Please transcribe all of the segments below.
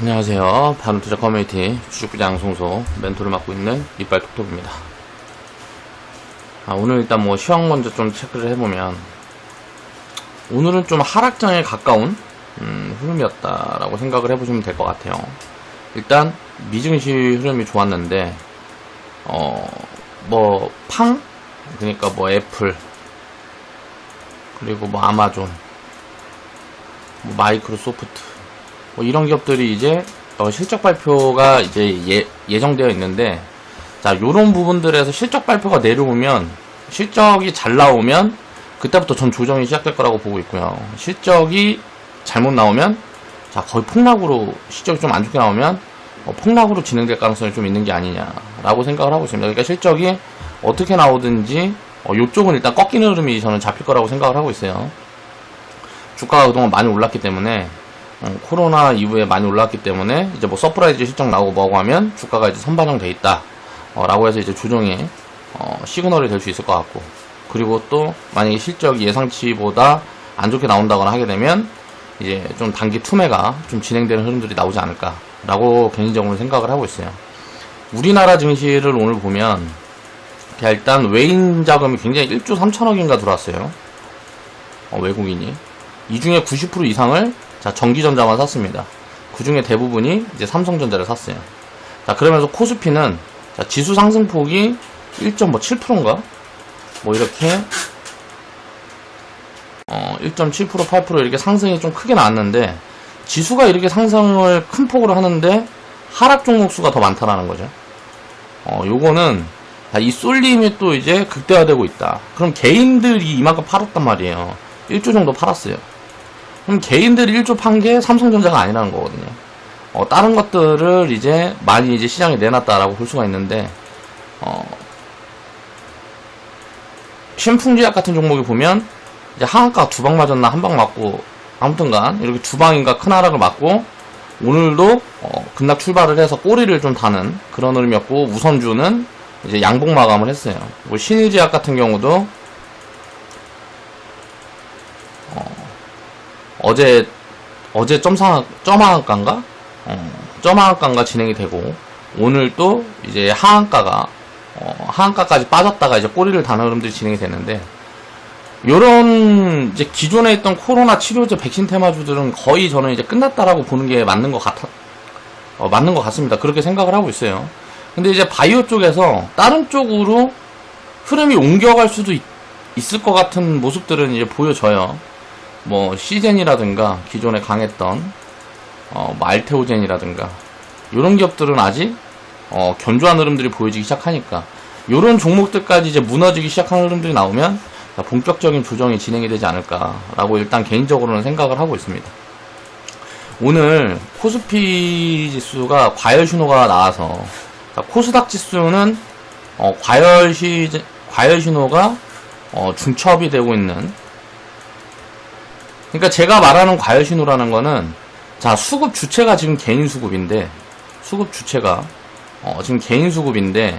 안녕하세요. 바른투자 커뮤니티 주식부장 양송소 멘토를 맡고 있는 이빨 톡톡입니다. 오늘 일단 시황 먼저 좀 체크를 해보면 오늘은 좀 하락장에 가까운 흐름이었다라고 생각을 해보시면 될 것 같아요. 일단 미증시 흐름이 좋았는데 그러니까 애플, 그리고 아마존, 마이크로소프트 이런 기업들이 이제 실적 발표가 이제 예정되어 있는데, 자, 요런 부분들에서 실적 발표가 내려오면, 실적이 잘 나오면 그때부터 전 조정이 시작될 거라고 보고 있고요. 실적이 잘못 나오면, 자, 거의 폭락으로, 실적이 좀 안 좋게 나오면 폭락으로 진행될 가능성이 좀 있는 게 아니냐라고 생각을 하고 있습니다. 그러니까 실적이 어떻게 나오든지 요쪽은 일단 꺾이는 흐름이 저는 잡힐 거라고 생각을 하고 있어요. 주가가 그동안 많이 올랐기 때문에, 코로나 이후에 많이 올랐기 때문에 이제 서프라이즈 실적 나오고 뭐고 하면 주가가 이제 선반영돼 있다 라고 해서 이제 조정이 시그널이 될 수 있을 것 같고, 그리고 또 만약에 실적이 예상치보다 안 좋게 나온다거나 하게 되면 이제 좀 단기 투매가 좀 진행되는 흐름들이 나오지 않을까 라고 개인적으로 생각을 하고 있어요. 우리나라 증시를 오늘 보면 일단 외인 자금이 굉장히 1조 3천억인가 들어왔어요. 외국인이. 이 중에 90% 이상을 전기전자만 샀습니다. 그 중에 대부분이 이제 삼성전자를 샀어요. 자, 그러면서 코스피는 지수 상승폭이 1.7%인가? 이렇게 1.7%, 8% 이렇게 상승이 좀 크게 나왔는데, 지수가 이렇게 상승을 큰 폭으로 하는데 하락 종목 수가 더 많다라는 거죠. 요거는 이 쏠림이 또 이제 극대화되고 있다. 그럼 개인들이 이만큼 팔았단 말이에요. 1조 정도 팔았어요. 그럼 개인들이 1조 판 게 삼성전자가 아니라는 거거든요. 다른 것들을 이제 많이 이제 시장에 내놨다라고 볼 수가 있는데, 신풍제약 같은 종목이 보면 이제 하한가 2방 맞았나 1방 맞고, 아무튼간 이렇게 2방인가 큰 하락을 맞고, 오늘도 급락 출발을 해서 꼬리를 좀 다는 그런 흐름이었고, 우선주는 이제 양봉 마감을 했어요. 신일제약 같은 경우도 어제 점하한가인가? 점하한가인가 진행이 되고, 오늘 또 이제 하한가까지 빠졌다가 이제 꼬리를 다는 흐름들이 진행이 되는데, 요런 이제 기존에 있던 코로나 치료제 백신 테마주들은 거의 저는 이제 끝났다라고 보는 게 맞는 것 같습니다. 그렇게 생각을 하고 있어요. 근데 이제 바이오 쪽에서 다른 쪽으로 흐름이 옮겨갈 수도 있을 것 같은 모습들은 이제 보여져요. 시젠이라든가 기존에 강했던 알테오젠이라든가 이런 기업들은 아직 견조한 흐름들이 보여지기 시작하니까, 이런 종목들까지 이제 무너지기 시작하는 흐름들이 나오면 본격적인 조정이 진행이 되지 않을까라고 일단 개인적으로는 생각을 하고 있습니다. 오늘 코스피 지수가 과열 신호가 나와서, 코스닥 지수는 과열 신호가 중첩이 되고 있는, 그러니까 제가 말하는 과열 신호라는 거는, 수급 주체가 지금 개인 수급인데, 지금 개인 수급인데,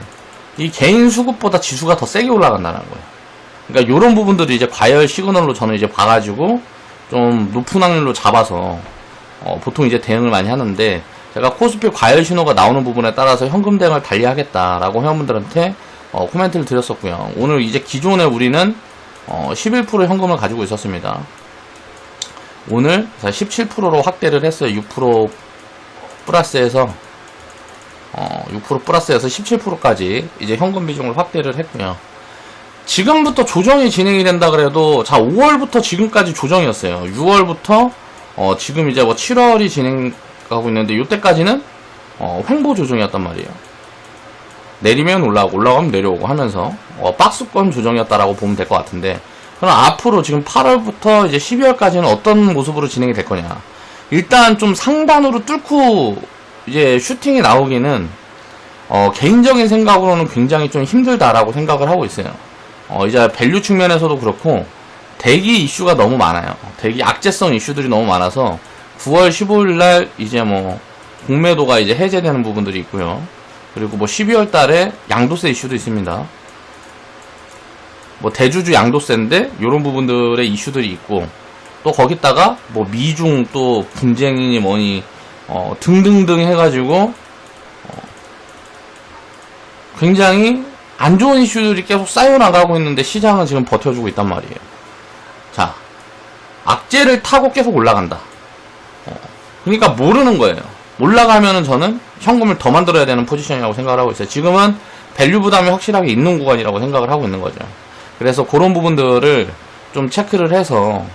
이 개인 수급보다 지수가 더 세게 올라간다는 거예요. 그러니까 요런 부분들을 이제 과열 시그널로 저는 이제 봐가지고 좀 높은 확률로 잡아서 보통 이제 대응을 많이 하는데, 제가 코스피 과열 신호가 나오는 부분에 따라서 현금 대응을 달리하겠다라고 회원분들한테 코멘트를 드렸었고요. 오늘 이제 기존에 우리는 11% 현금을 가지고 있었습니다. 오늘 17%로 확대를 했어요. 6% 플러스해서 17%까지 이제 현금 비중을 확대를 했고요. 지금부터 조정이 진행이 된다 그래도, 5월부터 지금까지 조정이었어요. 6월부터 지금 이제 7월이 진행하고 있는데, 요때까지는 횡보 조정이었단 말이에요. 내리면 올라가고 올라가면 내려오고 하면서 박스권 조정이었다라고 보면 될 것 같은데, 그럼 앞으로 지금 8월부터 이제 12월까지는 어떤 모습으로 진행이 될 거냐. 일단 좀 상단으로 뚫고 이제 슈팅이 나오기는 개인적인 생각으로는 굉장히 좀 힘들다라고 생각을 하고 있어요. 이제 밸류 측면에서도 그렇고 대기 이슈가 너무 많아요. 대기 악재성 이슈들이 너무 많아서 9월 15일 날 이제 공매도가 이제 해제되는 부분들이 있고요. 그리고 12월 달에 양도세 이슈도 있습니다. 대주주 양도세인데 요런 부분들의 이슈들이 있고, 또 거기다가 미중 또 분쟁이니 뭐니 등등등 해가지고 굉장히 안 좋은 이슈들이 계속 쌓여나가고 있는데 시장은 지금 버텨주고 있단 말이에요. 자, 악재를 타고 계속 올라간다. 그러니까 모르는 거예요. 올라가면은 저는 현금을 더 만들어야 되는 포지션이라고 생각을 하고 있어요. 지금은 밸류 부담이 확실하게 있는 구간이라고 생각을 하고 있는 거죠. 그래서 그런 부분들을 좀 체크를 해서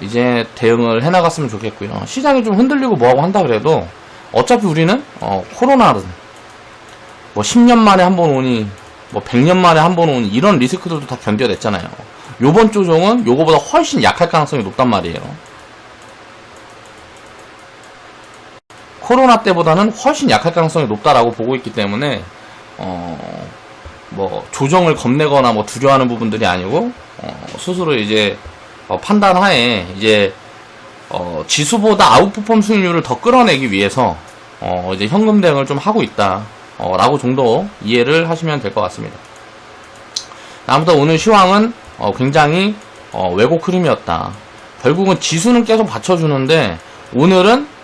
이제 대응을 해나갔으면 좋겠고요. 시장이 좀 흔들리고 뭐하고 한다 그래도 어차피 우리는 코로나든 뭐 10년 만에 한 번 오니 뭐 100년 만에 한 번 오니 이런 리스크들도 다 견뎌냈잖아요. 요번 조정은 요거보다 훨씬 약할 가능성이 높단 말이에요. 코로나 때보다는 훨씬 약할 가능성이 높다라고 보고 있기 때문에 뭐 조정을 겁내거나 뭐 두려워하는 부분들이 아니고 스스로 이제 판단하에 이제 지수보다 아웃퍼폼 수익률을 더 끌어내기 위해서 이제 현금 대응을 좀 하고 있다 라고 정도 이해를 하시면 될 것 같습니다. 아무튼 오늘 시황은 굉장히 왜곡 흐름이었다. 결국은 지수는 계속 받쳐주는데 오늘은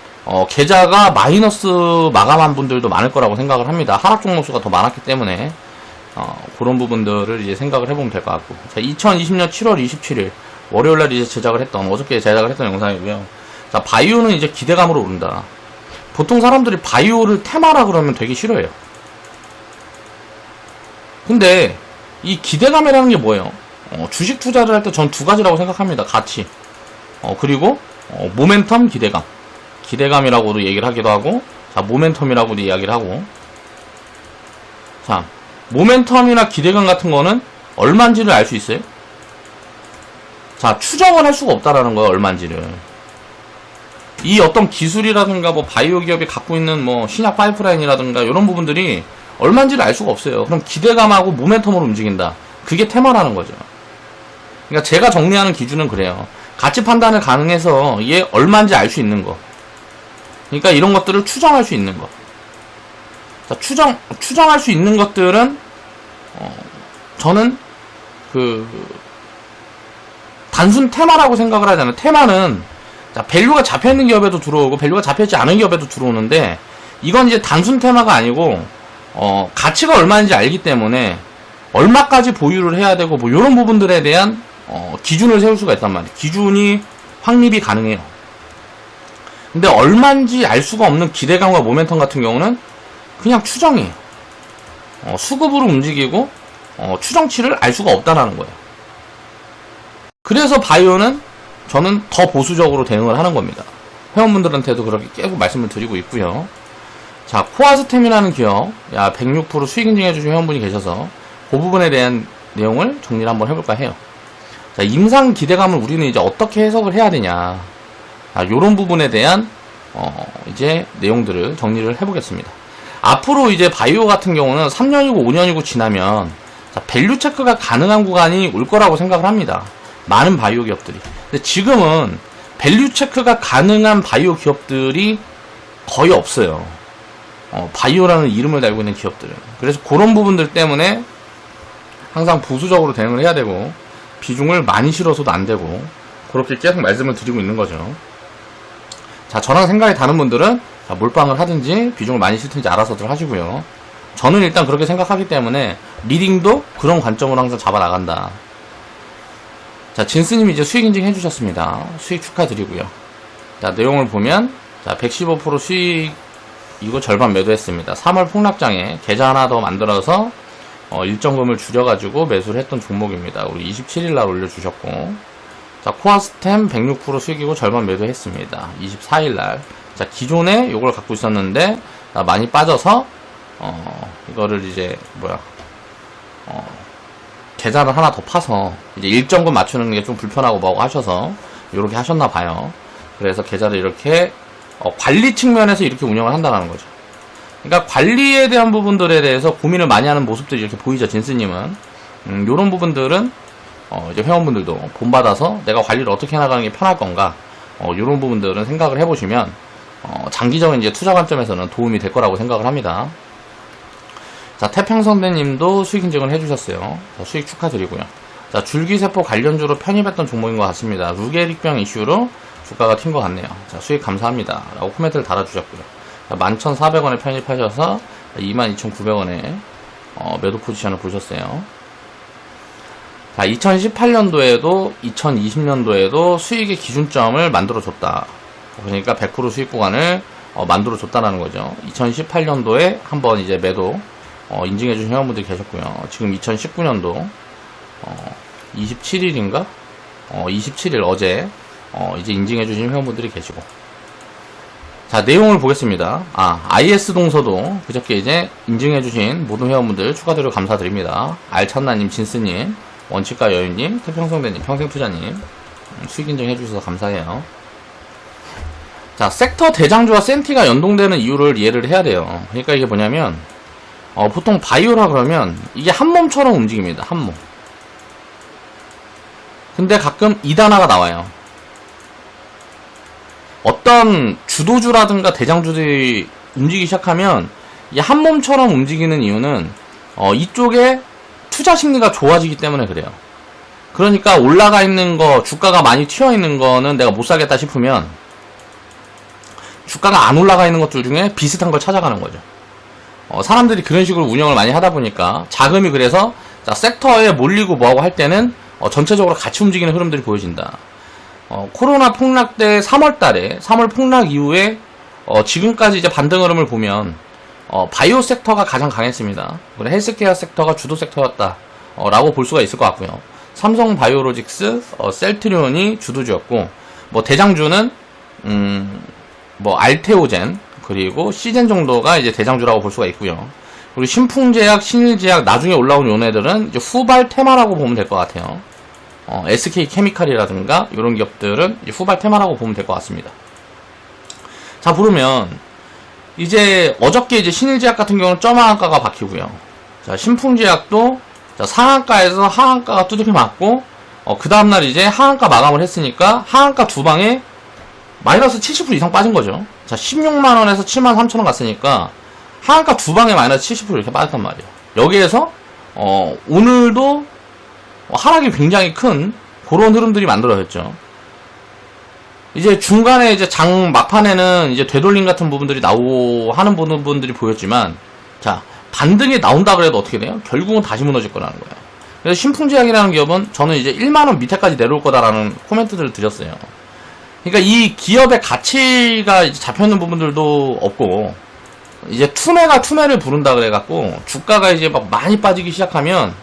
계좌가 마이너스 마감한 분들도 많을 거라고 생각을 합니다. 하락 종목수가 더 많았기 때문에 그런 부분들을 이제 생각을 해보면 될 것 같고. 자, 2020년 7월 27일 월요일날 이제 어저께 제작을 했던 영상이고요. 자, 바이오는 이제 기대감으로 오른다. 보통 사람들이 바이오를 테마라 그러면 되게 싫어해요. 근데 이 기대감이라는 게 뭐예요? 주식 투자를 할 때 전 두 가지라고 생각합니다. 가치 그리고 모멘텀 기대감. 기대감이라고도 얘기를 하기도 하고, 자, 모멘텀이라고도 이야기를 하고. 자, 모멘텀이나 기대감 같은 거는 얼마인지를 알 수 있어요? 자, 추정을 할 수가 없다라는 거예요, 얼마인지를. 이 어떤 기술이라든가 뭐 바이오 기업이 갖고 있는 뭐 신약 파이프라인이라든가 이런 부분들이 얼마인지를 알 수가 없어요. 그럼 기대감하고 모멘텀으로 움직인다. 그게 테마라는 거죠. 그러니까 제가 정리하는 기준은 그래요. 가치 판단을 가능해서 이게 얼마인지 알 수 있는 거. 그러니까 이런 것들을 추정할 수 있는 거. 자, 추정할 수 있는 것들은, 저는, 단순 테마라고 생각을 하잖아요. 테마는, 자, 밸류가 잡혀있는 기업에도 들어오고, 밸류가 잡혀있지 않은 기업에도 들어오는데, 이건 이제 단순 테마가 아니고, 가치가 얼마인지 알기 때문에, 얼마까지 보유를 해야 되고, 뭐, 요런 부분들에 대한, 기준을 세울 수가 있단 말이에요. 기준이 확립이 가능해요. 근데 얼마인지 알 수가 없는 기대감과 모멘텀 같은 경우는 그냥 추정이에요. 수급으로 움직이고 추정치를 알 수가 없다라는 거예요. 그래서 바이오는 저는 더 보수적으로 대응을 하는 겁니다. 회원분들한테도 그렇게 계속 말씀을 드리고 있고요. 자, 코아스템이라는 기업, 106% 수익 인증해주신 회원분이 계셔서 그 부분에 대한 내용을 정리를 한번 해볼까 해요. 자, 임상 기대감을 우리는 이제 어떻게 해석을 해야 되냐. 요런 부분에 대한, 이제 내용들을 정리를 해보겠습니다. 앞으로 이제 바이오 같은 경우는 3년이고 5년이고 지나면, 자, 밸류 체크가 가능한 구간이 올 거라고 생각을 합니다. 많은 바이오 기업들이. 근데 지금은 밸류 체크가 가능한 바이오 기업들이 거의 없어요. 바이오라는 이름을 달고 있는 기업들은. 그래서 그런 부분들 때문에 항상 보수적으로 대응을 해야 되고, 비중을 많이 실어서도 안 되고, 그렇게 계속 말씀을 드리고 있는 거죠. 자, 저랑 생각이 다른 분들은 몰빵을 하든지 비중을 많이 실든지 알아서들 하시고요. 저는 일단 그렇게 생각하기 때문에 리딩도 그런 관점으로 항상 잡아 나간다. 자, 진스님이 이제 수익 인증 해주셨습니다. 수익 축하드리고요. 자, 내용을 보면, 자, 115% 수익이고 절반 매도했습니다. 3월 폭락장에 계좌 하나 더 만들어서 일정금을 줄여가지고 매수를 했던 종목입니다. 우리 27일날 올려주셨고, 자, 코아스템 106% 수익이고 절반 매도했습니다. 24일날. 자, 기존에 요걸 갖고 있었는데, 많이 빠져서, 이거를 이제, 계좌를 하나 더 파서, 이제 일정금 맞추는 게 좀 불편하고 뭐하고 하셔서, 요렇게 하셨나 봐요. 그래서 계좌를 이렇게, 관리 측면에서 이렇게 운영을 한다는 거죠. 그러니까 관리에 대한 부분들에 대해서 고민을 많이 하는 모습들이 이렇게 보이죠, 진스님은. 요런 부분들은, 이제 회원분들도 본받아서 내가 관리를 어떻게 해나가는 게 편할 건가, 요런 부분들은 생각을 해보시면, 장기적인 이제 투자 관점에서는 도움이 될 거라고 생각을 합니다. 자, 태평선배님도 수익 인증을 해주셨어요. 자, 수익 축하드리고요. 자, 줄기세포 관련주로 편입했던 종목인 것 같습니다. 루게릭병 이슈로 주가가 튄 것 같네요. 자, 수익 감사합니다. 라고 코멘트를 달아주셨고요. 11,400원에 편입하셔서 22,900원에 매도 포지션을 보셨어요. 자, 2018년도에도 2020년도에도 수익의 기준점을 만들어줬다. 그러니까 100% 수익 구간을 만들어줬다라는 거죠. 2018년도에 한번 이제 매도 인증해주신 회원분들이 계셨고요. 지금 2019년도 27일인가? 27일 어제 이제 인증해주신 회원분들이 계시고. 자, 내용을 보겠습니다. IS 동서도 그저께 이제 인증해주신 모든 회원분들 추가드리고 감사드립니다. 알찬나님, 진스님, 원칙과 여유님, 태평성대님, 평생투자님 수익 인증해주셔서 감사해요. 자, 섹터 대장주와 센티가 연동되는 이유를 이해를 해야 돼요. 그러니까 이게 뭐냐면 보통 바이오라 그러면 이게 한 몸처럼 움직입니다. 한 몸. 근데 가끔 2단화가 나와요. 어떤 주도주라든가 대장주들이 움직이기 시작하면 이 한 몸처럼 움직이는 이유는 이쪽에 투자 심리가 좋아지기 때문에 그래요. 그러니까 올라가 있는 거, 주가가 많이 튀어 있는 거는 내가 못 사겠다 싶으면 주가가 안 올라가 있는 것들 중에 비슷한 걸 찾아가는 거죠. 사람들이 그런 식으로 운영을 많이 하다 보니까 자금이 그래서 자, 섹터에 몰리고 뭐하고 할 때는 전체적으로 같이 움직이는 흐름들이 보여진다. 코로나 폭락 때 3월달에 3월 폭락 이후에 지금까지 이제 반등 흐름을 보면 바이오 섹터가 가장 강했습니다. 헬스케어 섹터가 주도 섹터였다 라고 볼 수가 있을 것 같고요. 삼성 바이오로직스, 셀트리온이 주도주였고 뭐 대장주는 뭐 알테오젠 그리고 시젠 정도가 이제 대장주라고 볼 수가 있고요. 그리고 신풍제약, 신일제약 나중에 올라온 요네들은 이제 후발 테마라고 보면 될 것 같아요. SK 케미칼이라든가 이런 기업들은 이제 후발 테마라고 보면 될 것 같습니다. 자, 그러면 이제 어저께 이제 신일제약 같은 경우는 점하한가가 박히고요. 자, 신풍제약도 자, 상한가에서 하한가가 두들겨 맞고 그 다음날 이제 하한가 마감을 했으니까 하한가 두 방에 마이너스 70% 이상 빠진 거죠. 자, 16만원에서 73,000원 갔으니까 하한가 두 방에 마이너스 70% 이렇게 빠졌단 말이에요. 여기에서 오늘도 하락이 굉장히 큰 그런 흐름들이 만들어졌죠. 이제 중간에 이제 장 막판에는 이제 되돌림 같은 부분들이 하는 부분들이 보였지만, 자, 반등이 나온다 그래도 어떻게 돼요? 결국은 다시 무너질 거라는 거예요. 그래서 신풍제약이라는 기업은 저는 이제 1만원 밑에까지 내려올 거다라는 코멘트들을 드렸어요. 그러니까 이 기업의 가치가 이제 잡혀있는 부분들도 없고, 이제 투매를 부른다 그래갖고, 주가가 이제 막 많이 빠지기 시작하면,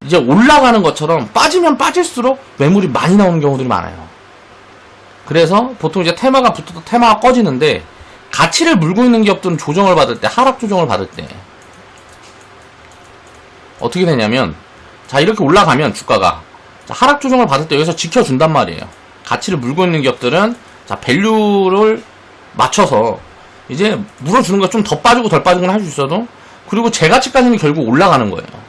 이제 올라가는 것처럼 빠지면 빠질수록 매물이 많이 나오는 경우들이 많아요. 그래서 보통 이제 테마가 붙어도 테마가 꺼지는데 가치를 물고 있는 기업들은 조정을 받을 때, 하락 조정을 받을 때 어떻게 되냐면, 자, 이렇게 올라가면 주가가 자, 하락 조정을 받을 때 여기서 지켜준단 말이에요. 가치를 물고 있는 기업들은 자, 밸류를 맞춰서 이제 물어주는 거 좀 더 빠지고 덜 빠지고는 할 수 있어도, 그리고 제 가치까지는 결국 올라가는 거예요.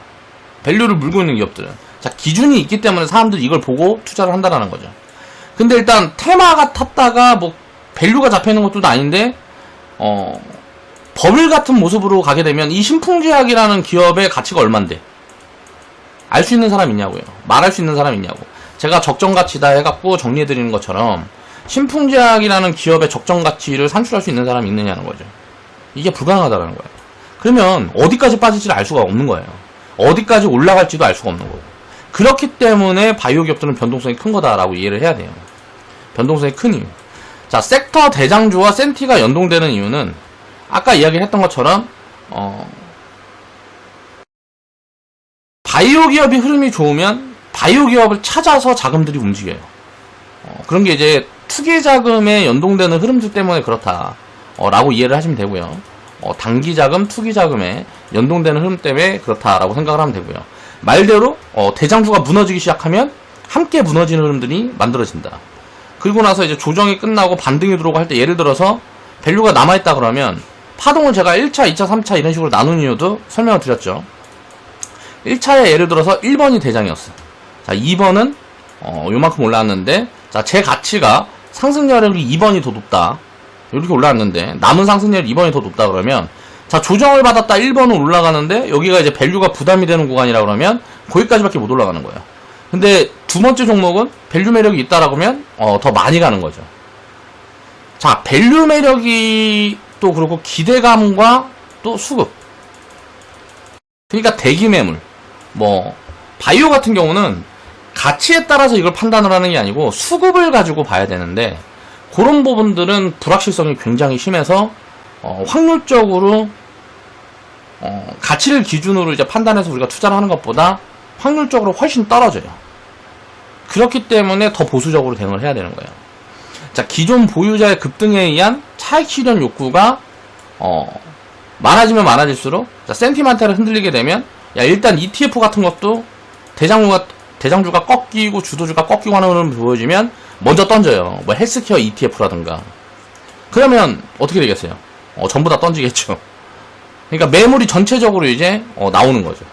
밸류를 물고 있는 기업들은. 자, 기준이 있기 때문에 사람들이 이걸 보고 투자를 한다라는 거죠. 근데 일단 테마가 탔다가 뭐 밸류가 잡혀있는 것도 아닌데 버블 같은 모습으로 가게 되면 이 신풍제약이라는 기업의 가치가 얼만데 알 수 있는 사람 있냐고요. 말할 수 있는 사람 있냐고. 제가 적정가치다 해갖고 정리해드리는 것처럼 신풍제약이라는 기업의 적정가치를 산출할 수 있는 사람이 있느냐는 거죠. 이게 불가능하다는 거예요. 그러면 어디까지 빠질지를 알 수가 없는 거예요. 어디까지 올라갈지도 알 수가 없는 거고. 그렇기 때문에 바이오 기업들은 변동성이 큰 거다라고 이해를 해야 돼요. 변동성이 큰 이유. 자, 섹터 대장주와 센티가 연동되는 이유는 아까 이야기를 했던 것처럼 바이오 기업이 흐름이 좋으면 바이오 기업을 찾아서 자금들이 움직여요. 그런 게 이제 투기 자금에 연동되는 흐름들 때문에 그렇다 라고 이해를 하시면 되고요. 단기 자금, 투기 자금에 연동되는 흐름 때문에 그렇다라고 생각을 하면 되고요. 말대로 대장주가 무너지기 시작하면 함께 무너지는 흐름들이 만들어진다. 그리고 나서 이제 조정이 끝나고 반등이 들어오고 할 때, 예를 들어서 밸류가 남아있다 그러면 파동을 제가 1차, 2차, 3차 이런 식으로 나눈 이유도 설명을 드렸죠. 1차에 예를 들어서 1번이 대장이었어. 자, 2번은 요만큼 올라왔는데, 자, 제 가치가 상승률이 2번이 더 높다. 이렇게 올라왔는데 남은 상승률이 2번이 더 높다 그러면, 자, 조정을 받았다 1번은 올라가는데 여기가 이제 밸류가 부담이 되는 구간이라 그러면 거기까지밖에 못 올라가는 거예요. 근데 두 번째 종목은 밸류 매력이 있다라고 하면 더 많이 가는 거죠. 자, 밸류 매력이 또 그렇고 기대감과 또 수급. 그러니까 대기 매물. 뭐 바이오 같은 경우는 가치에 따라서 이걸 판단을 하는 게 아니고 수급을 가지고 봐야 되는데 그런 부분들은 불확실성이 굉장히 심해서 확률적으로 가치를 기준으로 이제 판단해서 우리가 투자를 하는 것보다 확률적으로 훨씬 떨어져요. 그렇기 때문에 더 보수적으로 대응을 해야 되는 거예요. 자, 기존 보유자의 급등에 의한 차익 실현 욕구가 많아지면 많아질수록 자, 센티멘탈을 흔들리게 되면 야, 일단 ETF 같은 것도 대장주가 꺾이고 주도주가 꺾이고 하는 흐름을 보여주면 먼저 던져요. 뭐 헬스케어 ETF라든가. 그러면 어떻게 되겠어요? 전부 다 던지겠죠. 그러니까 매물이 전체적으로 이제 나오는 거죠.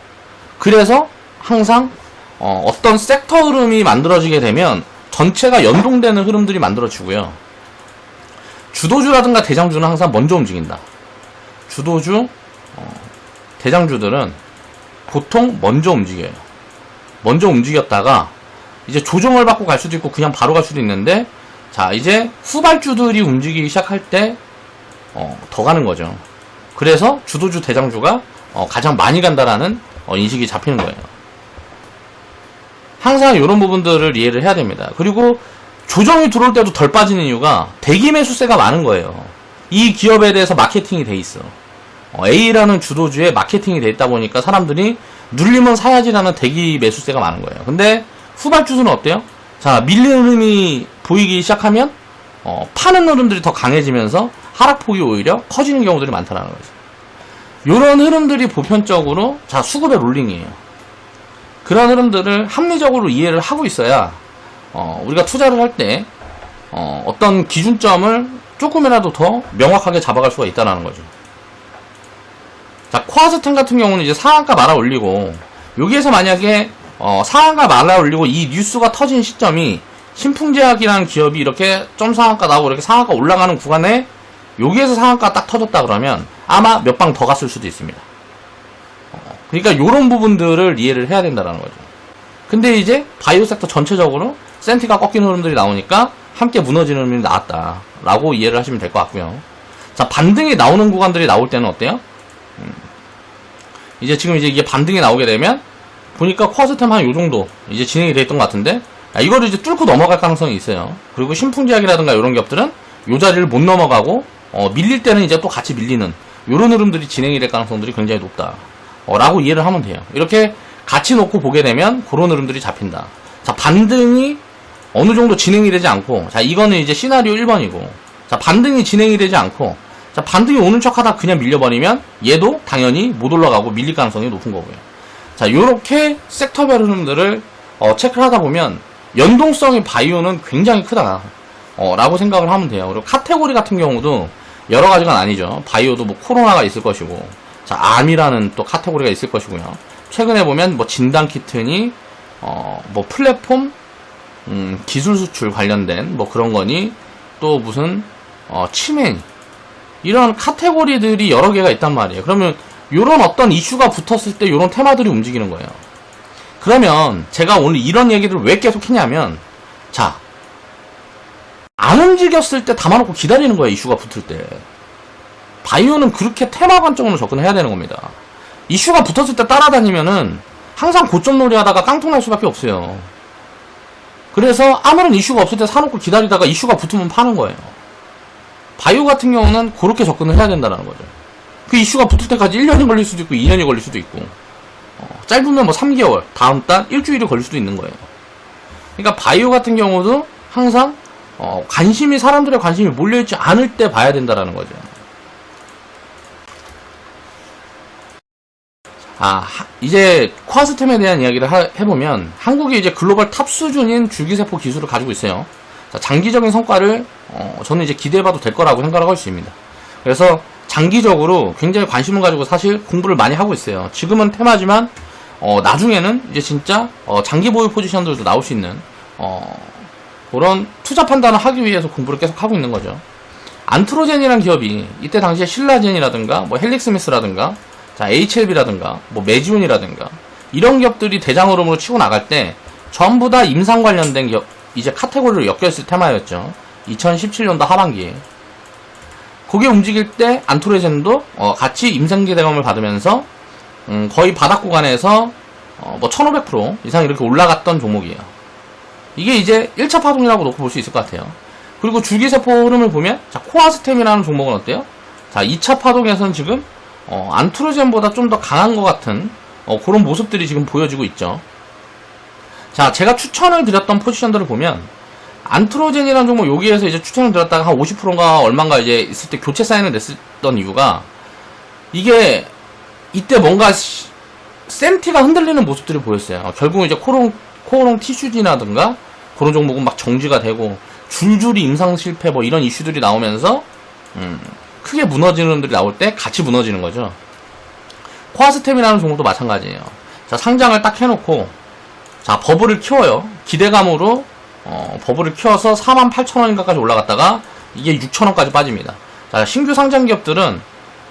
그래서 항상 어떤 섹터 흐름이 만들어지게 되면 전체가 연동되는 흐름들이 만들어지고요. 주도주라든가 대장주는 항상 먼저 움직인다. 주도주, 대장주들은 보통 먼저 움직여요. 먼저 움직였다가 이제 조정을 받고 갈 수도 있고 그냥 바로 갈 수도 있는데 자, 이제 후발주들이 움직이기 시작할 때 더 가는 거죠. 그래서 주도주, 대장주가 가장 많이 간다라는 인식이 잡히는 거예요. 항상 이런 부분들을 이해를 해야 됩니다. 그리고 조정이 들어올 때도 덜 빠지는 이유가 대기 매수세가 많은 거예요. 이 기업에 대해서 마케팅이 돼 있어. A라는 주도주에 마케팅이 돼 있다 보니까 사람들이 눌리면 사야지라는 대기 매수세가 많은 거예요. 근데 후발주는 어때요? 자, 밀리는 흐름이 보이기 시작하면 파는 흐름들이 더 강해지면서 하락폭이 오히려 커지는 경우들이 많다는 거죠. 이런 흐름들이 보편적으로 자, 수급의 롤링이에요. 그런 흐름들을 합리적으로 이해를 하고 있어야 우리가 투자를 할 때 어떤 기준점을 조금이라도 더 명확하게 잡아갈 수가 있다는 거죠. 자, 코아스템 같은 경우는 이제 상한가 말아 올리고 여기에서 만약에 상한가 말아 올리고 이 뉴스가 터진 시점이 신풍제약이라는 기업이 이렇게 점 상한가 나오고 이렇게 상한가 올라가는 구간에 여기에서 상한가 딱 터졌다 그러면 아마 몇 방 더 갔을 수도 있습니다. 그러니까 요런 부분들을 이해를 해야 된다는 거죠. 근데 이제 바이오 섹터 전체적으로 센티가 꺾이는 흐름들이 나오니까 함께 무너지는 흐름이 나왔다라고 이해를 하시면 될 것 같고요. 자, 반등이 나오는 구간들이 나올 때는 어때요? 이제 지금 이제 이게 반등이 나오게 되면 보니까 코아스템 한 요 정도 이제 진행이 됐던 것 같은데 이거를 이제 뚫고 넘어갈 가능성이 있어요. 그리고 신풍제약이라든가 이런 기업들은 요 자리를 못 넘어가고 밀릴 때는 이제 또 같이 밀리는 요런 흐름들이 진행이 될 가능성들이 굉장히 높다 라고 이해를 하면 돼요. 이렇게 같이 놓고 보게 되면 그런 흐름들이 잡힌다. 자, 반등이 어느 정도 진행이 되지 않고 자, 이거는 이제 시나리오 1번이고 자, 반등이 진행이 되지 않고 자, 반등이 오는 척 하다 그냥 밀려버리면 얘도 당연히 못 올라가고 밀릴 가능성이 높은 거고요. 자, 요렇게 섹터별 흐름들을 체크를 하다 보면 연동성이 바이오는 굉장히 크다 라고 생각을 하면 돼요. 그리고 카테고리 같은 경우도 여러 가지가 아니죠. 바이오도 뭐 코로나가 있을 것이고 자, 암이라는 또 카테고리가 있을 것이고요. 최근에 보면 뭐 진단키트니 뭐 플랫폼 기술 수출 관련된 뭐 그런 거니 또 무슨 치매니 이런 카테고리들이 여러 개가 있단 말이에요. 그러면 요런 어떤 이슈가 붙었을 때 요런 테마들이 움직이는 거예요. 그러면 제가 오늘 이런 얘기를 왜 계속 했냐면 자, 안 움직였을 때 담아놓고 기다리는 거예요. 이슈가 붙을 때. 바이오는 그렇게 테마 관점으로 접근해야 되는 겁니다. 이슈가 붙었을 때 따라다니면은 항상 고점놀이 하다가 깡통날 수밖에 없어요. 그래서 아무런 이슈가 없을 때 사놓고 기다리다가 이슈가 붙으면 파는 거예요. 바이오 같은 경우는 그렇게 접근을 해야 된다는 거죠. 그 이슈가 붙을 때까지 1년이 걸릴 수도 있고 2년이 걸릴 수도 있고 짧으면 뭐 3개월, 다음 달, 일주일이 걸릴 수도 있는 거예요. 그러니까 바이오 같은 경우도 항상 사람들의 관심이 몰려있지 않을 때 봐야 된다는 거죠. 이제 코아스템에 대한 이야기를 해보면 한국이 이제 글로벌 탑 수준인 줄기세포 기술을 가지고 있어요. 자, 장기적인 성과를 저는 이제 기대해봐도 될 거라고 생각을 하고 있습니다. 그래서 장기적으로 굉장히 관심을 가지고 사실 공부를 많이 하고 있어요. 지금은 테마지만 나중에는 이제 진짜 장기 보유 포지션들도 나올 수 있는 그런 투자 판단을 하기 위해서 공부를 계속 하고 있는 거죠. 안트로젠이라는 기업이 이때 당시에 신라젠이라든가 뭐 헬릭스미스라든가 자, HLB라든가 뭐 메지온이라든가 이런 기업들이 대장 흐름으로 치고 나갈 때 전부 다 임상 관련된 이제 카테고리로 엮여있을 테마였죠. 2017년도 하반기에. 그게 움직일 때 안토레젠도 같이 임상 기대감을 받으면서 거의 바닥 구간에서 뭐 1500% 이상 이렇게 올라갔던 종목이에요. 이게 이제 1차 파동이라고 놓고 볼 수 있을 것 같아요. 그리고 줄기세포 흐름을 보면 자, 코아스템이라는 종목은 어때요? 자, 2차 파동에서는 지금 안토레젠보다 좀 더 강한 것 같은 그런 모습들이 지금 보여지고 있죠. 자, 제가 추천을 드렸던 포지션들을 보면 안트로젠이라는 종목 여기에서 이제 추천을 드렸다가 한 50%인가 얼마인가 이제 있을 때 교체 사인을 냈었던 이유가 이게 이때 뭔가 센티가 흔들리는 모습들이 보였어요. 결국은 이제 코오롱 티슈지라든가 그런 종목은 막 정지가 되고 줄줄이 임상 실패 뭐 이런 이슈들이 나오면서 크게 무너지는 분들이 나올 때 같이 무너지는 거죠. 코아스템이라는 종목도 마찬가지예요. 자, 상장을 딱 해놓고 자, 버블을 키워요. 기대감으로 버블을 키워서 48,000원인가까지 올라갔다가 이게 6,000원까지 빠집니다. 자, 신규 상장 기업들은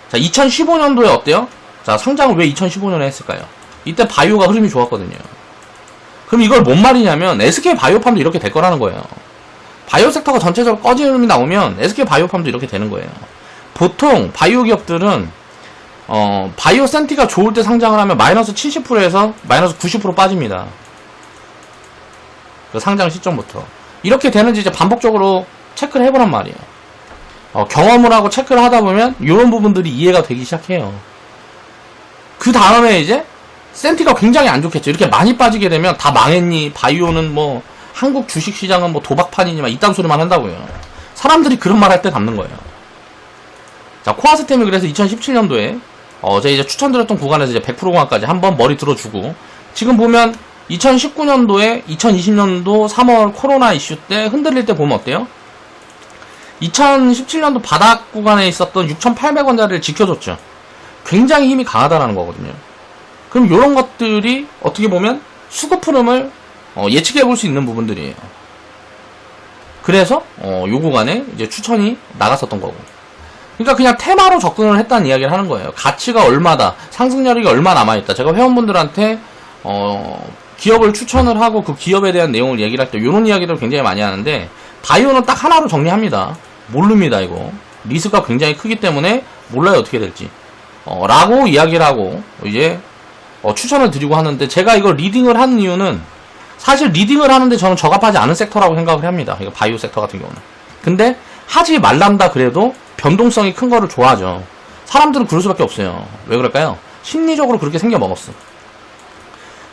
자, 2015년도에 어때요? 자, 상장을 왜 2015년에 했을까요? 이때 바이오가 흐름이 좋았거든요. 그럼 이걸 뭔 말이냐면 SK 바이오팜도 이렇게 될 거라는 거예요. 바이오 섹터가 전체적으로 꺼지는 흐름이 나오면 SK 바이오팜도 이렇게 되는 거예요. 보통 바이오 기업들은 바이오 센티가 좋을 때 상장을 하면 마이너스 70%에서 마이너스 90% 빠집니다. 그 상장 시점부터. 이렇게 되는지 이제 반복적으로 체크를 해보란 말이에요. 경험을 하고 체크를 하다 보면 이런 부분들이 이해가 되기 시작해요. 그 다음에 이제 센티가 굉장히 안 좋겠죠. 이렇게 많이 빠지게 되면 다 망했니? 바이오는 뭐 한국 주식시장은 뭐 도박판이니 막 이딴 소리만 한다고요. 사람들이 그런 말 할 때 담는 거예요. 자, 코아스템이 그래서 2017년도에 제가 이제 추천드렸던 구간에서 이제 100% 구간까지 한번 머리 들어주고 지금 보면 2019년도에 2020년도 3월 코로나 이슈 때 흔들릴 때 보면 어때요? 2017년도 바닥 구간에 있었던 6,800원짜리를 지켜줬죠. 굉장히 힘이 강하다라는 거거든요. 그럼 이런 것들이 어떻게 보면 수급 흐름을 예측해 볼 수 있는 부분들이에요. 그래서 요 구간에 이제 추천이 나갔었던 거고. 그러니까 그냥 테마로 접근을 했다는 이야기를 하는 거예요. 가치가 얼마다, 상승률이 얼마 남아있다. 제가 회원분들한테 기업을 추천을 하고 그 기업에 대한 내용을 얘기를 할 때 이런 이야기들을 굉장히 많이 하는데 바이오는 딱 하나로 정리합니다. 모릅니다. 이거 리스크가 굉장히 크기 때문에 몰라요 어떻게 될지 라고 이야기를 하고 이제 추천을 드리고 하는데 제가 이걸 리딩을 하는 이유는 사실 리딩을 하는데 저는 적합하지 않은 섹터라고 생각을 합니다. 이거 바이오 섹터 같은 경우는. 근데 하지 말란다 그래도 변동성이 큰 거를 좋아하죠. 사람들은 그럴 수밖에 없어요. 왜 그럴까요? 심리적으로 그렇게 생겨 먹었어.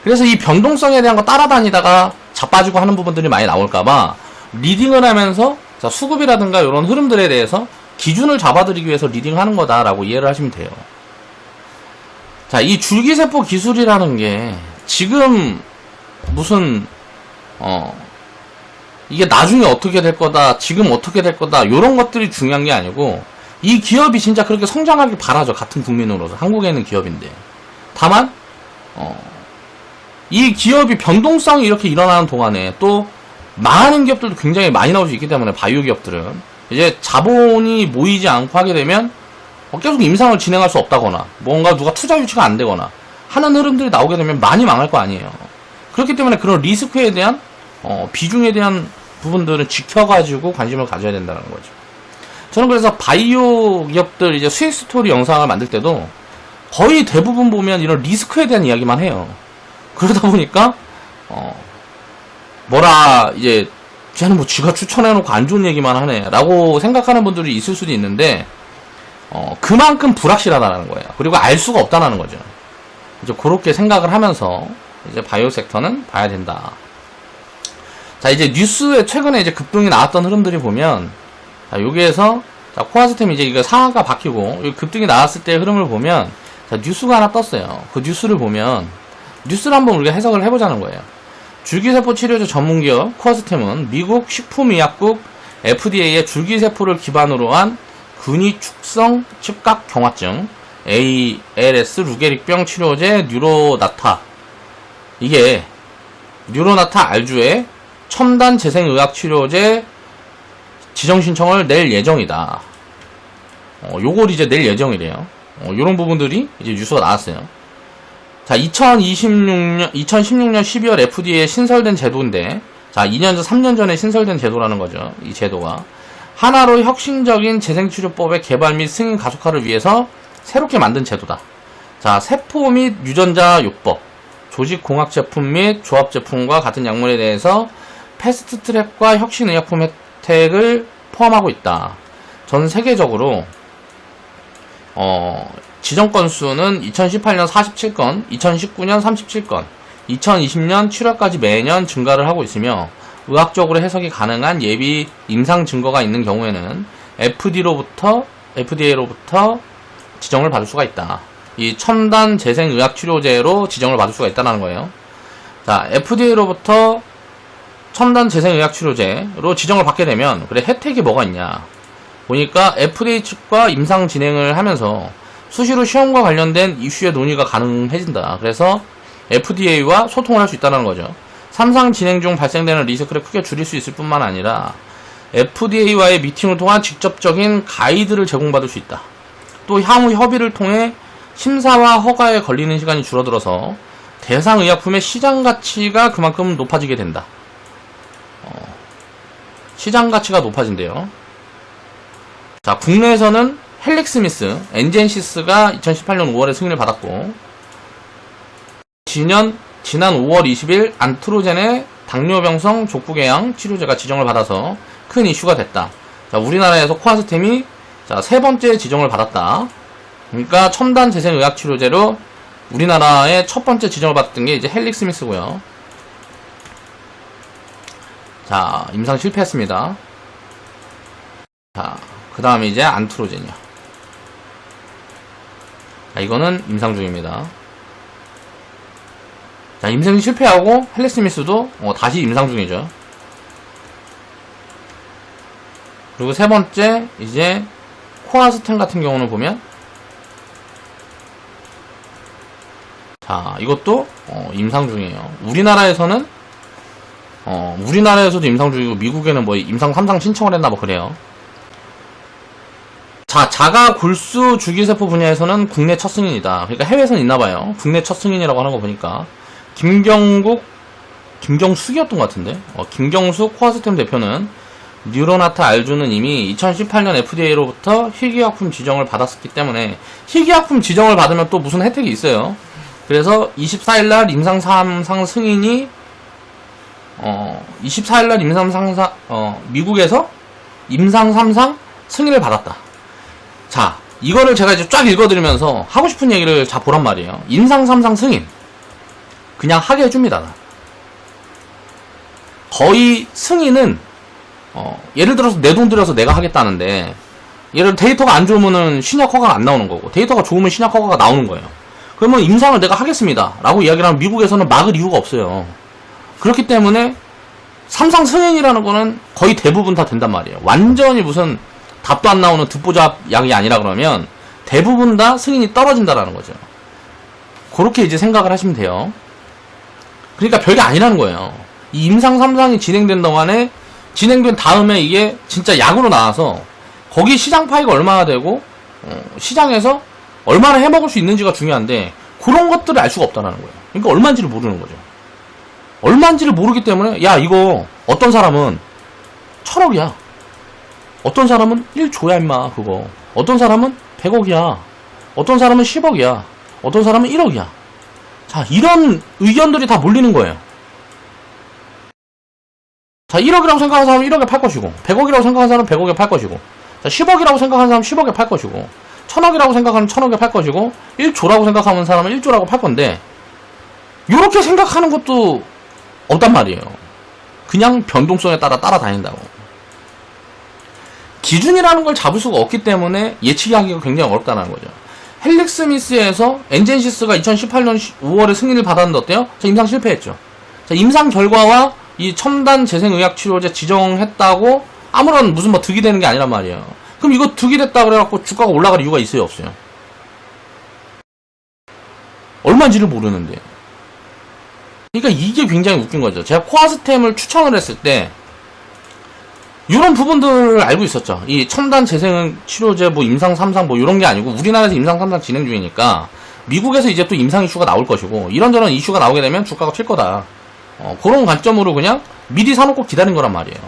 그래서 이 변동성에 대한 거 따라다니다가 자빠지고 하는 부분들이 많이 나올까봐 리딩을 하면서 자, 수급이라든가 이런 흐름들에 대해서 기준을 잡아드리기 위해서 리딩하는 거다라고 이해를 하시면 돼요. 자, 이 줄기세포 기술이라는 게 지금 무슨 이게 나중에 어떻게 될 거다, 지금 어떻게 될 거다 이런 것들이 중요한 게 아니고 이 기업이 진짜 그렇게 성장하길 바라죠. 같은 국민으로서. 한국에 있는 기업인데. 다만 이 기업이 변동성이 이렇게 일어나는 동안에 또 망하는 기업들도 굉장히 많이 나올 수 있기 때문에 바이오 기업들은 이제 자본이 모이지 않고 하게 되면 계속 임상을 진행할 수 없다거나 뭔가 누가 투자 유치가 안 되거나 하는 흐름들이 나오게 되면 많이 망할 거 아니에요. 그렇기 때문에 그런 리스크에 대한 비중에 대한 부분들은 지켜가지고 관심을 가져야 된다는 거죠. 저는 그래서 바이오 기업들 이제 수익 스토리 영상을 만들 때도 거의 대부분 보면 이런 리스크에 대한 이야기만 해요. 그러다 보니까 이제 쟤는 뭐 지가 추천해놓고 안 좋은 얘기만 하네 라고 생각하는 분들이 있을 수도 있는데 그만큼 불확실하다는 거예요. 그리고 알 수가 없다는 거죠. 이제 그렇게 생각을 하면서 이제 바이오 섹터는 봐야 된다. 자, 이제 뉴스에 최근에 이제 급등이 나왔던 흐름들이 보면 자, 여기에서 자, 코아스템 이제 이거 상한가 바뀌고 급등이 나왔을 때 흐름을 보면 자, 뉴스가 하나 떴어요. 그 뉴스를 보면 뉴스를 한번 우리가 해석을 해보자는 거예요. 줄기세포 치료제 전문기업 코아스템은 미국 식품의약국 FDA의 줄기세포를 기반으로 한 근위축성 측각경화증 ALS 루게릭병 치료제 뉴로나타 이게 뉴로나타 R주의 첨단 재생의학 치료제 지정 신청을 낼 예정이다. 요걸 이제 낼 예정이래요. 요런 부분들이 이제 뉴스가 나왔어요. 자, 자, 2016년 12월 FDA에 신설된 제도인데, 자, 2년 전, 3년 전에 신설된 제도라는 거죠. 이 제도가. 하나로 혁신적인 재생치료법의 개발 및 승인 가속화를 위해서 새롭게 만든 제도다. 자, 세포 및 유전자 요법, 조직공학 제품 및 조합 제품과 같은 약물에 대해서 패스트트랙과 혁신의약품 혜택을 포함하고 있다. 전 세계적으로 지정 건수는 2018년 47건, 2019년 37건, 2020년 7월까지 매년 증가를 하고 있으며 의학적으로 해석이 가능한 예비 임상 증거가 있는 경우에는 FDA로부터 지정을 받을 수가 있다. 이 첨단 재생의학치료제로 지정을 받을 수가 있다는 거예요. 자, FDA로부터 첨단 재생의학치료제로 지정을 받게 되면 그래 혜택이 뭐가 있냐 보니까 FDA 측과 임상 진행을 하면서 수시로 시험과 관련된 이슈의 논의가 가능해진다. 그래서 FDA와 소통을 할 수 있다는 거죠. 3상 진행 중 발생되는 리스크를 크게 줄일 수 있을 뿐만 아니라 FDA와의 미팅을 통한 직접적인 가이드를 제공받을 수 있다. 또 향후 협의를 통해 심사와 허가에 걸리는 시간이 줄어들어서 대상 의약품의 시장 가치가 그만큼 높아지게 된다. 시장 가치가 높아진대요. 자, 국내에서는 헬릭스미스, 엔젠시스가 2018년 5월에 승인을 받았고, 지난 5월 20일 안트로젠의 당뇨병성 족부궤양 치료제가 지정을 받아서 큰 이슈가 됐다. 자, 우리나라에서 코아스템이 자, 세 번째 지정을 받았다. 그러니까 첨단 재생의학 치료제로 우리나라의 첫 번째 지정을 받았던 게 이제 헬릭스미스고요. 자, 임상 실패했습니다. 자, 그 다음에 이제 안트로젠이요. 자, 이거는 임상 중입니다. 자, 임상 실패하고 헬릭스미스도 다시 임상 중이죠. 그리고 세 번째 이제 코아스템 같은 경우는 보면 자, 이것도 임상 중이에요. 우리나라에서는 우리나라에서도 임상 중이고 미국에는 뭐 임상 3상 신청을 했나 뭐 그래요. 자, 자가 골수 줄기세포 분야에서는 국내 첫 승인이다. 그러니까 해외에서는 있나봐요. 국내 첫 승인이라고 하는 거 보니까 김경숙이었던 것 같은데 김경숙 코아스템 대표는 뉴로나타 알주는 이미 2018년 FDA로부터 희귀약품 지정을 받았기 때문에 희귀약품 지정을 받으면 또 무슨 혜택이 있어요. 그래서 24일날 임상 3상 승인이 24일날 임상 3상 미국에서 임상 3상 승인을 받았다. 자, 이거를 제가 이제 쫙 읽어드리면서 하고 싶은 얘기를 자 보란 말이에요. 임상 3상 승인 그냥 하게 해줍니다. 거의 승인은 예를 들어서 내 돈 들여서 내가 하겠다는데 예를 들어 데이터가 안 좋으면은 신약 허가가 안 나오는 거고 데이터가 좋으면 신약 허가가 나오는 거예요. 그러면 임상을 내가 하겠습니다 라고 이야기를 하면 미국에서는 막을 이유가 없어요. 그렇기 때문에 3상 승인이라는 거는 거의 대부분 다 된단 말이에요. 완전히 무슨 답도 안 나오는 듣보잡 약이 아니라 그러면 대부분 다 승인이 떨어진다라는 거죠. 그렇게 이제 생각을 하시면 돼요. 그러니까 별게 아니라는 거예요. 이 임상 3상이 진행된 동안에 진행된 다음에 이게 진짜 약으로 나와서 거기 시장 파이가 얼마나 되고 시장에서 얼마나 해먹을 수 있는지가 중요한데 그런 것들을 알 수가 없다는 거예요. 그러니까 얼마인지를 모르는 거죠. 얼마인지를 모르기 때문에 야 이거 어떤 사람은 1000억이야. 어떤 사람은 1조야 임마 그거. 어떤 사람은 100억이야. 어떤 사람은 10억이야. 어떤 사람은 1억이야. 자, 이런 의견들이 다 몰리는 거예요. 자, 1억이라고 생각하는 사람은 1억에 팔 것이고 100억이라고 생각하는 사람은 100억에 팔 것이고 자, 10억이라고 생각하는 사람은 10억에 팔 것이고 1000억이라고 생각하면 1000억에 팔 것이고 1조라고 생각하는 사람은 1조라고 팔 건데 이렇게 생각하는 것도 없단 말이에요. 그냥 변동성에 따라다닌다고. 기준이라는 걸 잡을 수가 없기 때문에 예측하기가 굉장히 어렵다는 거죠. 헬릭스미스에서 엔젠시스가 2018년 5월에 승인을 받았는데 어때요? 자, 임상 실패했죠. 자, 임상 결과와 이 첨단 재생의학 치료제 지정했다고 아무런 무슨 뭐 득이 되는 게 아니란 말이에요. 그럼 이거 득이 됐다 그래갖고 주가가 올라갈 이유가 있어요, 없어요? 얼마인지를 모르는데. 그러니까 이게 굉장히 웃긴 거죠. 제가 코아스템을 추천을 했을 때 이런 부분들을 알고 있었죠. 이 첨단 재생 치료제 뭐 임상 3상 뭐 이런 게 아니고 우리나라에서 임상 3상 진행 중이니까 미국에서 이제 또 임상 이슈가 나올 것이고 이런저런 이슈가 나오게 되면 주가가 튈 거다. 그런 관점으로 그냥 미리 사놓고 기다린 거란 말이에요.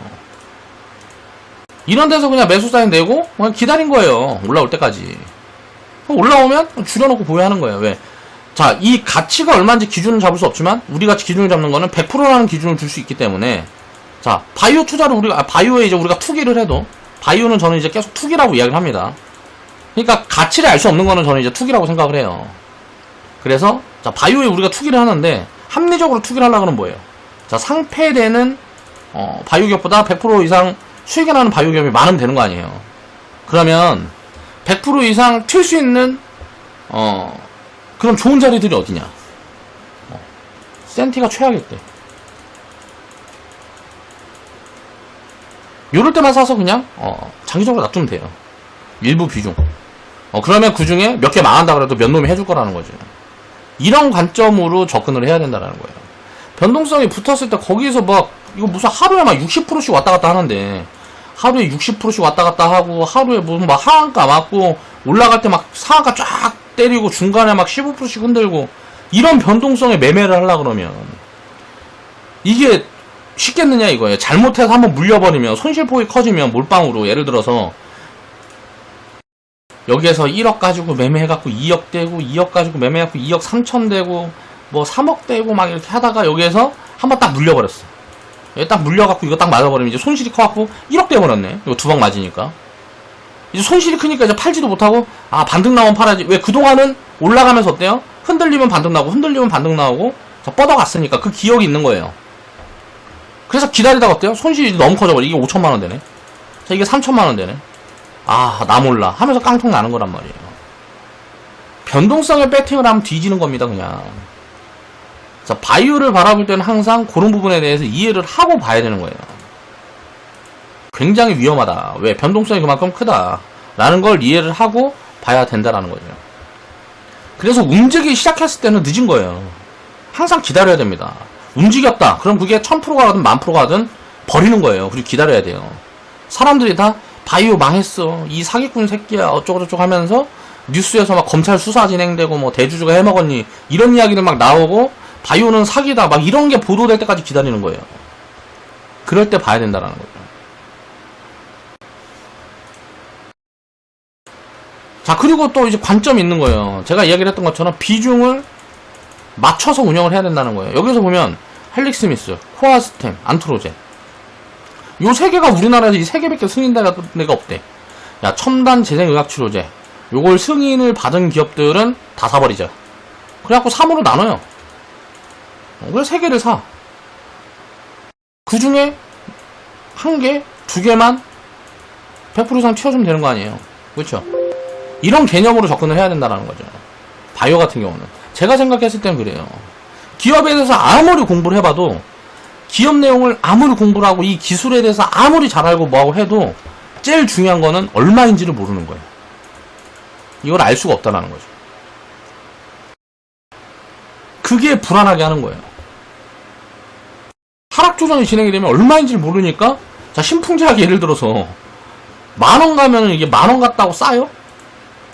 이런 데서 그냥 매수 사인 내고 그냥 기다린 거예요. 올라올 때까지. 올라오면 줄여놓고 보유하는 거예요. 왜? 자, 이 가치가 얼마인지 기준을 잡을 수 없지만 우리가 기준을 잡는 거는 100%라는 기준을 줄 수 있기 때문에 자, 바이오 투자를 바이오에 이제 우리가 투기를 해도 바이오는 저는 이제 계속 투기라고 이야기를 합니다. 그러니까 가치를 알 수 없는 거는 저는 이제 투기라고 생각을 해요. 그래서 자, 바이오에 우리가 투기를 하는데 합리적으로 투기를 하려고는 뭐예요? 자, 상폐되는 바이오 기업보다 100% 이상 수익이 나는 바이오 기업이 많으면 되는 거 아니에요. 그러면 100% 이상 튈 수 있는 그럼 좋은 자리들이 어디냐? 센티가 최악이었대. 요럴 때만 사서 그냥 장기적으로 놔두면 돼요. 일부 비중. 그러면 그 중에 몇 개 망한다 그래도 몇 놈이 해줄 거라는 거죠. 이런 관점으로 접근을 해야 된다는 거예요. 변동성이 붙었을 때 거기서 막 이거 무슨 하루에 막 60%씩 왔다 갔다 하는데 하루에 60%씩 왔다 갔다 하고 하루에 무슨 막 하한가 맞고 올라갈 때 막 상한가 쫙 때리고 중간에 막 15%씩 흔들고 이런 변동성에 매매를 하려 그러면 이게 쉽겠느냐 이거예요. 잘못해서 한번 물려버리면 손실폭이 커지면 몰빵으로 예를 들어서 여기에서 1억 가지고 매매해갖고 2억 되고 2억 가지고 매매해갖고 2억 3천 되고 뭐 3억 되고 막 이렇게 하다가 여기에서 한번 딱 물려버렸어. 여기 딱 물려갖고 이거 딱 맞아버리면 이제 손실이 커갖고 1억 돼버렸네. 이거 두 방 맞으니까. 이제 손실이 크니까 이제 팔지도 못하고 반등 나오면 팔아야지. 왜 그동안은 올라가면서 어때요? 흔들리면 반등 나오고 흔들리면 반등 나오고 자, 뻗어갔으니까 그 기억이 있는 거예요. 그래서 기다리다가 어때요? 손실이 너무 커져버려. 이게 5천만원 되네. 자, 이게 3천만원 되네. 나 몰라 하면서 깡통 나는 거란 말이에요. 변동성에 배팅을 하면 뒤지는 겁니다. 그냥. 자, 바이오를 바라볼 때는 항상 그런 부분에 대해서 이해를 하고 봐야 되는 거예요. 굉장히 위험하다. 왜? 변동성이 그만큼 크다 라는 걸 이해를 하고 봐야 된다라는 거죠. 그래서 움직이기 시작했을 때는 늦은 거예요. 항상 기다려야 됩니다. 움직였다. 그럼 그게 1000%가 가든 10,000%가 가든 버리는 거예요. 그리고 기다려야 돼요. 사람들이 다 바이오 망했어. 이 사기꾼 새끼야. 어쩌고저쩌고 하면서 뉴스에서 막 검찰 수사 진행되고 뭐 대주주가 해먹었니. 이런 이야기들 막 나오고 바이오는 사기다. 막 이런 게 보도될 때까지 기다리는 거예요. 그럴 때 봐야 된다라는 거죠. 자, 그리고 또 이제 관점이 있는 거예요. 제가 이야기를 했던 것처럼 비중을 맞춰서 운영을 해야 된다는 거예요. 여기서 보면 헬릭스미스, 코아스템, 안트로젠 요 세 개가 우리나라에서 이 세 개밖에 승인된 데가 없대. 야, 첨단 재생의학치료제 요걸 승인을 받은 기업들은 다 사버리자. 그래갖고 3으로 나눠요. 그래서 세 개를 사. 그 중에 한 개, 두 개만 100% 이상 채워주면 되는 거 아니에요. 그렇죠? 이런 개념으로 접근을 해야 된다는 거죠. 바이오 같은 경우는 제가 생각했을 땐 그래요. 기업에 대해서 아무리 공부를 해봐도 기업 내용을 아무리 공부를 하고 이 기술에 대해서 아무리 잘 알고 뭐하고 해도 제일 중요한 거는 얼마인지를 모르는 거예요. 이걸 알 수가 없다는 거죠. 그게 불안하게 하는 거예요. 하락 조정이 진행이 되면 얼마인지를 모르니까 자, 신풍제약이 예를 들어서 10,000원 가면은 이게 10,000원 같다고 싸요?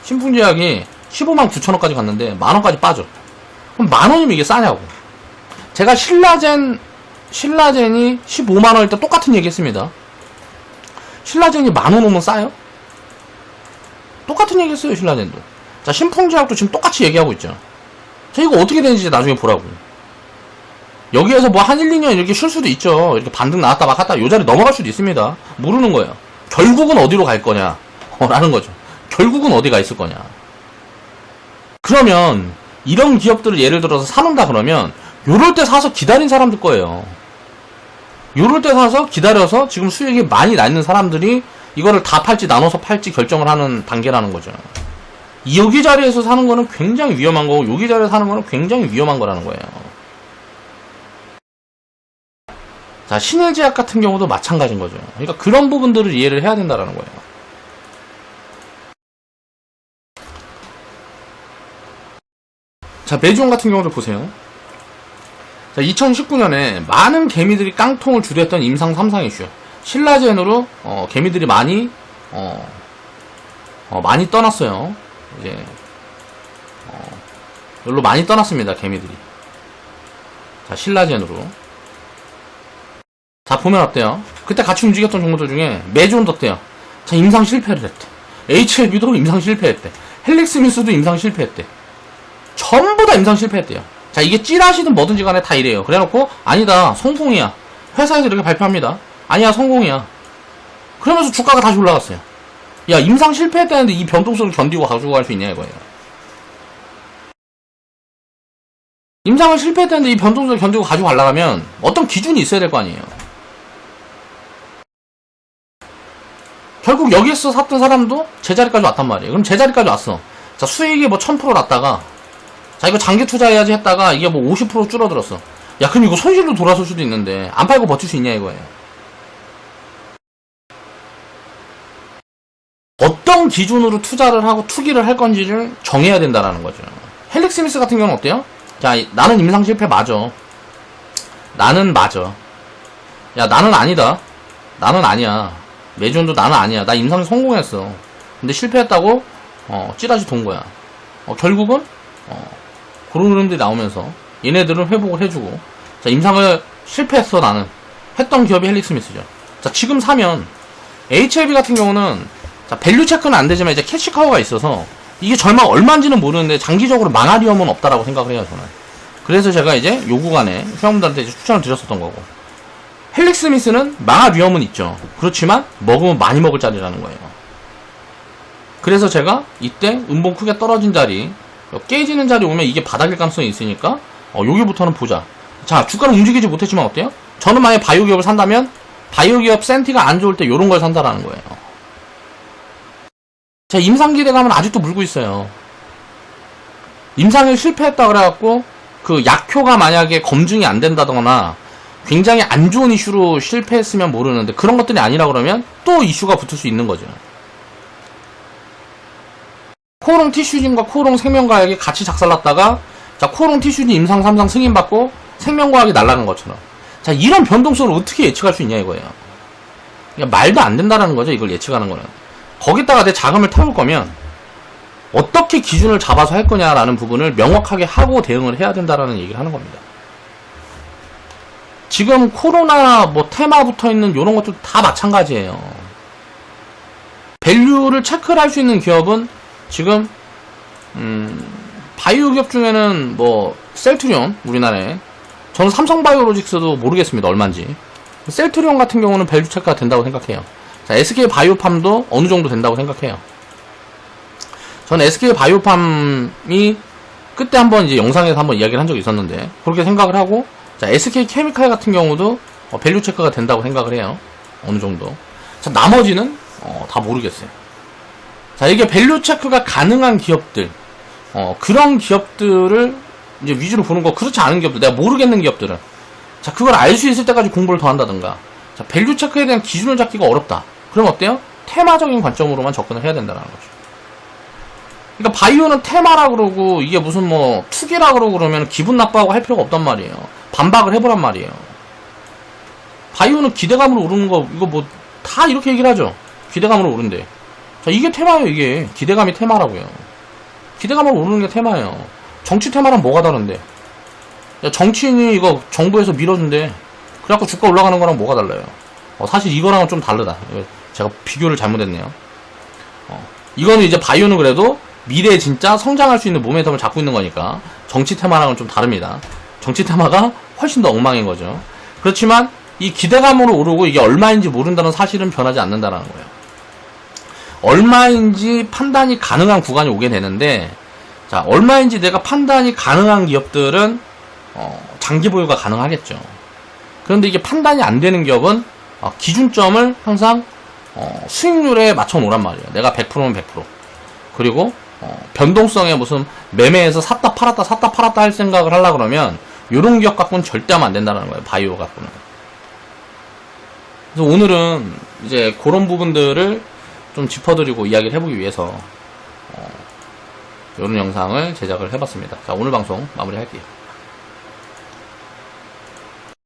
신풍제약이 159,000원까지 갔는데 10,000원까지 빠져. 그럼 10,000원이면 이게 싸냐고. 제가 신라젠이 150,000원일 때 똑같은 얘기 했습니다. 신라젠이 10,000원 오면 싸요? 똑같은 얘기 했어요. 신라젠도. 자, 신풍제약도 지금 똑같이 얘기하고 있죠. 자, 이거 어떻게 되는지 나중에 보라고. 여기에서 뭐 한 1, 2년 이렇게 쉴 수도 있죠. 이렇게 반등 나왔다 막 하다 요 자리 넘어갈 수도 있습니다. 모르는 거예요. 결국은 어디로 갈 거냐 라는 거죠. 결국은 어디가 있을 거냐. 그러면 이런 기업들을 예를 들어서 사놓는다 그러면 요럴 때 사서 기다린 사람들 거예요. 요럴 때 사서 기다려서 지금 수익이 많이 나 있는 사람들이 이거를 다 팔지 나눠서 팔지 결정을 하는 단계라는 거죠. 여기 자리에서 사는 거는 굉장히 위험한 거고 여기 자리에서 사는 거는 굉장히 위험한 거라는 거예요. 자, 신일제약 같은 경우도 마찬가지인 거죠. 그러니까 그런 부분들을 이해를 해야 된다는 거예요. 자, 메지온 같은 경우도 보세요. 자, 2019년에 많은 개미들이 깡통을 주도했던 임상 3상 이슈. 신라젠으로 개미들이 많이 많이 떠났어요. 이제 여기로 많이 떠났습니다, 개미들이. 자, 신라젠으로. 자, 보면 어때요? 그때 같이 움직였던 종목들 중에 메존도 어때요? 자, 임상 실패를 했대. HLB도 임상 실패했대. 헬릭스미스도 임상 실패했대. 전부 다 임상 실패했대요. 자, 이게 찌라시든 뭐든지 간에 다 이래요. 그래놓고 아니다, 성공이야. 회사에서 이렇게 발표합니다. 아니야, 성공이야. 그러면서 주가가 다시 올라갔어요. 야, 임상 실패했다는데 이 변동성을 견디고 가지고 갈 수 있냐 이거예요. 임상을 실패했다는데 이 변동성을 견디고 가지고 가려면 어떤 기준이 있어야 될 거 아니에요. 결국 여기에서 샀던 사람도 제자리까지 왔단 말이에요. 그럼 제자리까지 왔어. 자, 수익이 뭐 1000% 났다가, 자, 이거 장기 투자해야지 했다가 이게 뭐 50% 줄어들었어. 야, 그럼 이거 손실로 돌아설 수도 있는데 안 팔고 버틸 수 있냐 이거예요. 어떤 기준으로 투자를 하고 투기를 할 건지를 정해야 된다라는 거죠. 헬릭스미스 같은 경우는 어때요? 자, 나는 임상 실패 맞아. 나는 맞아. 야, 나는 아니다. 나는 아니야. 메존도 나는 아니야. 나 임상 성공했어. 근데 실패했다고 찌라시 돈 거야. 결국은 그런 흐름들이 나오면서 얘네들은 회복을 해주고, 자, 임상을 실패했어. 나는 했던 기업이 헬릭스미스죠. 자, 지금 사면 HLB 같은 경우는, 자, 밸류 체크는 안 되지만 이제 캐시카우가 있어서 이게 절망 얼마인지는 모르는데 장기적으로 망할 위험은 없다라고 생각을 해요, 저는. 그래서 제가 이제 요 구간에 회원분들한테 이제 추천을 드렸었던 거고, 헬릭스미스는 망할 위험은 있죠. 그렇지만 먹으면 많이 먹을 자리라는 거예요. 그래서 제가 이때 음봉 크게 떨어진 자리, 깨지는 자리 오면 이게 바닥일 가능성이 있으니까 여기부터는 보자. 자, 주가는 움직이지 못했지만 어때요? 저는 만약에 바이오 기업을 산다면 바이오 기업 센티가 안 좋을 때 요런 걸 산다라는 거예요. 자, 임상 기대감은 아직도 물고 있어요. 임상을 실패했다 그래갖고 그 약효가 만약에 검증이 안 된다거나 굉장히 안 좋은 이슈로 실패했으면 모르는데 그런 것들이 아니라 그러면 또 이슈가 붙을 수 있는 거죠. 코오롱 티슈진과 코오롱 생명과학이 같이 작살났다가, 자, 코오롱 티슈진 임상 3상 승인받고 생명과학이 날아간 것처럼, 자, 이런 변동성을 어떻게 예측할 수 있냐 이거예요. 그러니까 말도 안 된다라는 거죠, 이걸 예측하는 거는. 거기다가 내 자금을 태울 거면 어떻게 기준을 잡아서 할 거냐라는 부분을 명확하게 하고 대응을 해야 된다라는 얘기를 하는 겁니다. 지금 코로나 뭐 테마 붙어 있는 이런 것도 다 마찬가지예요. 밸류를 체크를 할 수 있는 기업은 지금 바이오 기업 중에는 뭐 셀트리온, 우리나라에, 저는 삼성바이오로직스도 모르겠습니다, 얼마인지. 셀트리온 같은 경우는 밸류 체크가 된다고 생각해요. 자, SK바이오팜도 어느 정도 된다고 생각해요. 저는 SK바이오팜이 그때 한번 이제 영상에서 한번 이야기를 한 적이 있었는데 그렇게 생각을 하고, 자, SK케미칼 같은 경우도 밸류 체크가 된다고 생각을 해요. 어느 정도. 자, 나머지는 다 모르겠어요. 자, 이게 밸류 체크가 가능한 기업들, 그런 기업들을 이제 위주로 보는 거. 그렇지 않은 기업들, 내가 모르겠는 기업들은, 자, 그걸 알 수 있을 때까지 공부를 더 한다든가. 자, 밸류 체크에 대한 기준을 잡기가 어렵다. 그럼 어때요? 테마적인 관점으로만 접근을 해야 된다는 거죠. 그러니까 바이오는 테마라 그러고 이게 무슨 뭐 투기라 그러고 그러면 기분 나빠하고 할 필요가 없단 말이에요. 반박을 해보란 말이에요. 바이오는 기대감으로 오르는 거, 이거 뭐 다 이렇게 얘기를 하죠. 기대감으로 오른대. 자, 이게 테마예요. 이게 기대감이 테마라고요. 기대감으로 오르는 게 테마예요. 정치 테마랑 뭐가 다른데? 야, 정치인이 이거 정부에서 밀어준대. 그래갖고 주가 올라가는 거랑 뭐가 달라요? 사실 이거랑은 좀 다르다. 제가 비교를 잘못했네요. 이거는 이제 바이오는 그래도 미래에 진짜 성장할 수 있는 모멘텀을 잡고 있는 거니까 정치 테마랑은 좀 다릅니다. 정치 테마가 훨씬 더 엉망인 거죠. 그렇지만 이 기대감으로 오르고 이게 얼마인지 모른다는 사실은 변하지 않는다는 거예요. 얼마인지 판단이 가능한 구간이 오게 되는데, 자, 얼마인지 내가 판단이 가능한 기업들은 장기 보유가 가능하겠죠. 그런데 이게 판단이 안 되는 기업은 기준점을 항상 수익률에 맞춰 놓으란 말이에요. 내가 100%면 100%. 그리고 변동성에 무슨 매매에서 샀다 팔았다 할 생각을 하려고 그러면 요런 기업 갖고는 절대 하면 안 된다는 거예요. 바이오 갖고는. 그래서 오늘은 이제 그런 부분들을 좀 짚어드리고 이야기를 해보기 위해서 이런 영상을 제작을 해봤습니다. 자, 오늘 방송 마무리할게요.